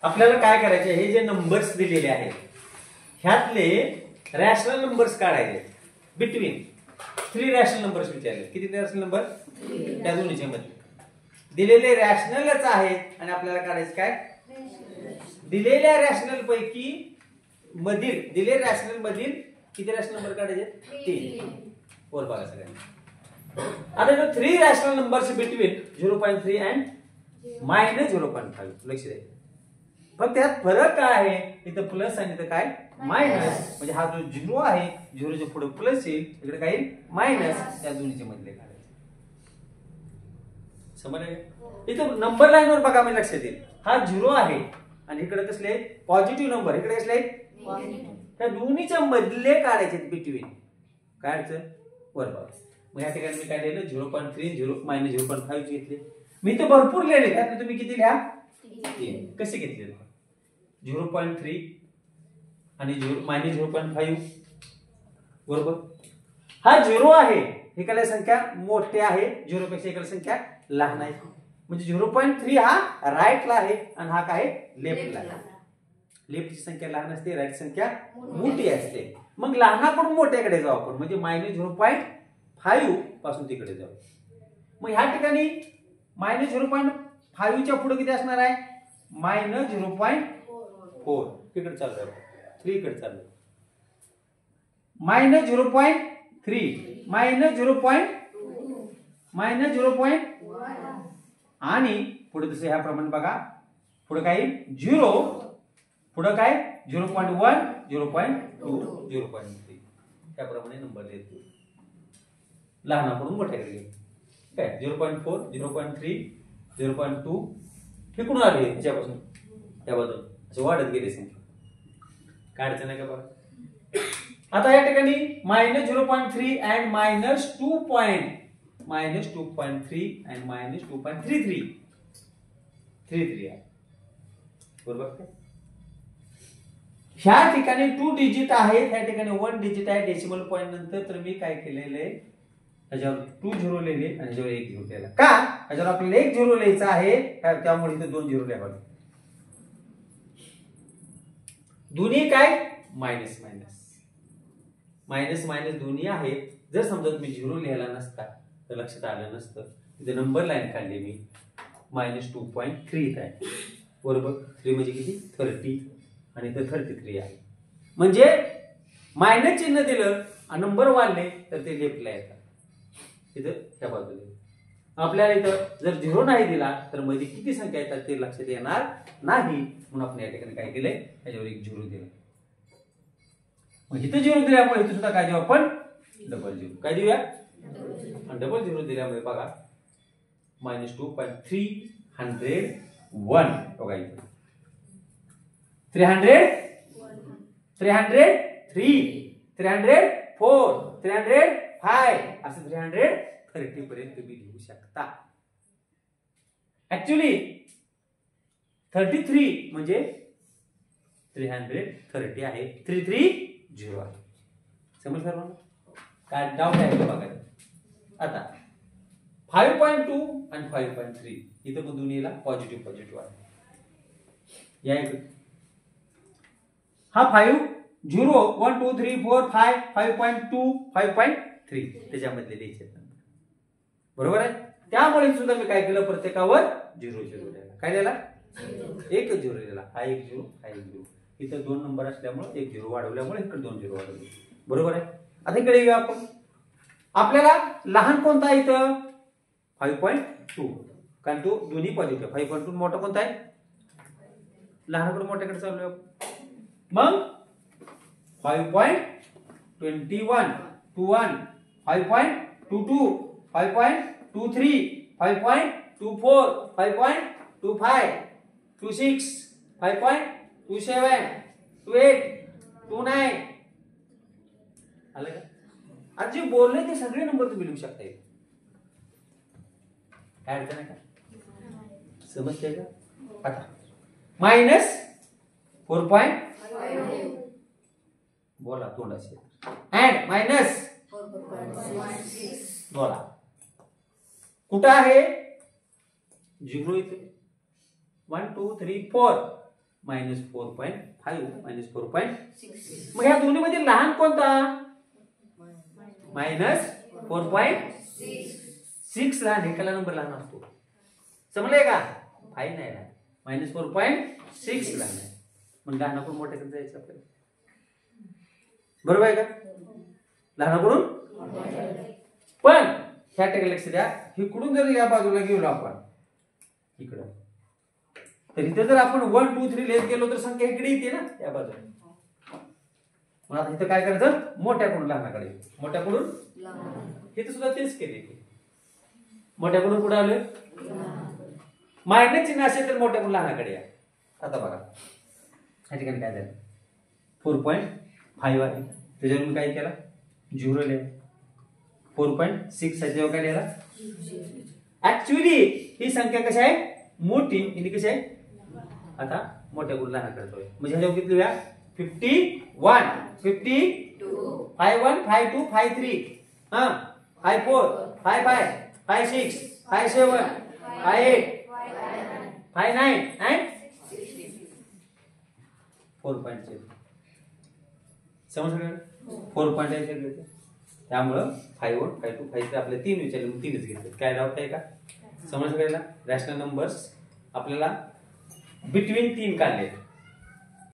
आपल्याला काय करायचे, हे जे नंबर्स दिलेले आहेत ह्यातले रॅशनल नंबर्स काढायचे बिटवीन 3 रॅशनल नंबर्स विचारले. किती रॅशनल नंबर? त्या दोन्हीच्या मध्ये दिलेले रॅशनलच आहेत आणि आपल्याला काढायचं काय, दिलेल्या रॅशनल पैकी मधील दिलेल्या रॅशनल मधील किती रॅशनल नंबर काढायचे? 3. वर बघा सगळ्यांना. आता 3 रॅशनल नंबर्स बिटवीन 0.3 अँड -0.5. लक्ष द्या. पण त्यात फरक काय आहे, इथं प्लस आणि इथं काय मायनस. म्हणजे हा जो 0 आहे, 0च्या पुढे प्लस येईल, इकडे काय मायनस. त्या दोन्हीच्या मधले काढायचे. समजले? इथं नंबर लाईन वर बघा, मी लक्षात येईल. हा 0 आहे आणि इकडे कसले पॉझिटिव्ह नंबर, इकडे कसले त्या दोन्हीच्या मधले काढायचे बिटवीन. काय अडचण? वर बघा. मग या ठिकाणी मी काय लिहिलं 0.3 -0.5 घेतले. मी तर भरपूर लिहिले, त्यात तुम्ही किती लिहा? 3. कसे घेतले? 0.3 आणि -0.5 बरोबर. हा 0 आहे, एकाला संख्या मोठी आहे, 0 पेक्षा एकाला संख्या लहान आहे. म्हणजे 0.3 हा राईटला आहे आणि हा काय लेफ्टला आहे. लेफ्टची संख्या लहान असते, राईट संख्या मोठी असते. मग लहानाकडून मोठ्याकडे जाऊ आपण, म्हणजे -0.5 पासून तिकडे जाऊ. मग ह्या ठिकाणी -0.5 च्या पुढे किती असणार आहे? -0.4. इकडे चालू आहे, 3 इकडे चालू आहे. -0.3 -0.1 आणि पुढे तसं ह्याप्रमाणे बघा. पुढे काय 0, पुढे काय 0.1 0.2 0.3. त्याप्रमाणे नंबर देतो लहानाकडून मोठ्याकडे. काय 0.4 0.3 0.2 हे कुठून आले? ह्याच्यापासून त्या बाजून असे वाढत गेले संख्या. काय अडचण आहे का बघा. आता या ठिकाणी -0.3 अँड -2.3 अँड -2.33 आहे बरोबर. ह्या ठिकाणी 2 डिजिट आहेत, ह्या ठिकाणी 1 डिजिट आहे डेसिमल पॉइंट नंतर. तर मी काय केलेलं आहे, ह्याच्यावर 2 0 लिहिले आणि ह्याच्यावर 1 0 लिहिला. का? ह्याच्यावर आपल्याला 1 0 लिहायचा आहे, त्यामुळे इथे 2 0 लिहावे. दोन्ही काय मायनस दोन्ही आहेत. जर समजा तुम्ही 0 लिहिला नसता तर लक्षात आलं नसतं. इथे नंबर लाईन काढली मी, -2.3 आहे बरोबर. 3 म्हणजे किती? 30 आणि इथं 33 आहे. म्हणजे मायनस चिन्ह दिलं आणि नंबर वाढले तर ते लेफ्टला येतात. इथं ह्या बाजूला. आपल्याला इथं जर 0 नाही दिला तर मध्ये किती संख्या येतात ते लक्षात येणार नाही. म्हणून आपण या ठिकाणी काय केलंय, त्याच्यावर 1 0 दिलं. मग इथं 0 दिल्यामुळे इथं सुद्धा काय देऊ आपण? डबल 0. काय देऊया? डबल 0 दिल्यामुळे बघा -2.301 बघा इथं 300 303 304 305 असं 330 पर्यंत तुम्ही लिहू शकता. ऍक्च्युली 33 म्हणजे 330 आहे, 330 आहे. समजलं सर्वांना? काय डाऊट आहे का बघा. आता 5.2 आणि 5.3 इथं पण दोन्हीला पॉझिटिव्ह आहे. या इकडे हा 5 0 1 2 3 4 5 5.2 5.3 त्याच्यामधले लिहायचे बरोबर आहे. त्यामुळे सुद्धा मी काय केलं, प्रत्येकावर 0 0 लिहिला. काय लिहिला? 1 0 लिहिला. हा 1 0 हा 1 0. इथं 2 नंबर असल्यामुळे 1 0 वाढवल्यामुळे इकडे 2 0 वाढवले बरोबर आहे. आता इकडे येऊया आपण. आपल्याला लहान कोणता आहे इथं? 5.2, कारण तो दोन्ही पॉझिटिव्ह. 5.2 मोठा कोणता आहे? लहानाकडून मोठ्याकडे चालू आहे. मग 5.21 21 5.22 5.23 5.24 5.25 26 5.27 28 29 आलं का? आज जे बोलले ते सगळे नंबर तुम्ही लिहू शकता. काय अडचण आहे का? समजते का? आता -4.5 बोला तोंडाशी अँड -4.6 बोला. कुठं आहे? 0 इथे 1 2 3 4 -4.5 -4.6. मग ह्या दोन्ही मध्ये लहान कोणता? -4.6 लहान, एकाला नंबर लहान असतो. समजलंय का? 5 नाही लहान, -4.6 लहान आहे. मग लहानाकडून मोठ्याकडे जायचं आपल्याला. बरोबर आहे का? लहानाकडून पण ह्या ठिकाणी लक्ष द्या, इकडून जर या बाजूला गेलो आपण इकडं, तर इथे जर आपण 1 2 3 लिहित गेलो तर संख्या इकडे येते ना या बाजूला. मग आता इथं काय करायचं? मोठ्याकडून लहानाकडे. मोठ्याकडून इथे सुद्धा तेच केले. मोठ्याकडून कुठे आले? मायनस चिन्ह असेल तर मोठ्याकडून लहानाकडे या. आता बघा या ठिकाणी काय झालं? 4.5 आहे, त्याच्यावर मी काय केला? 0 लिहिला. 4.6 च्या जेव्हा काय लिहिला? ऍक्च्युअली ही संख्या कशी आहे? मोठी. आणि कशी आहे? आता मोठ्याकडून लहानाकडे जाऊया. म्हणजे ह्याच्यावर किती लिहूया? 51 52 51 52 53 हा 54 55 56 57 58 59 and 4.7. समजलं? 4.8 सगळे. त्यामुळं 51 52 53 आपले 3 विचारले, मग 3च घेतले. काय डाऊट आहे का? समजलं? रॅशनल नंबर्स आपल्याला बिटवीन 3 काढले.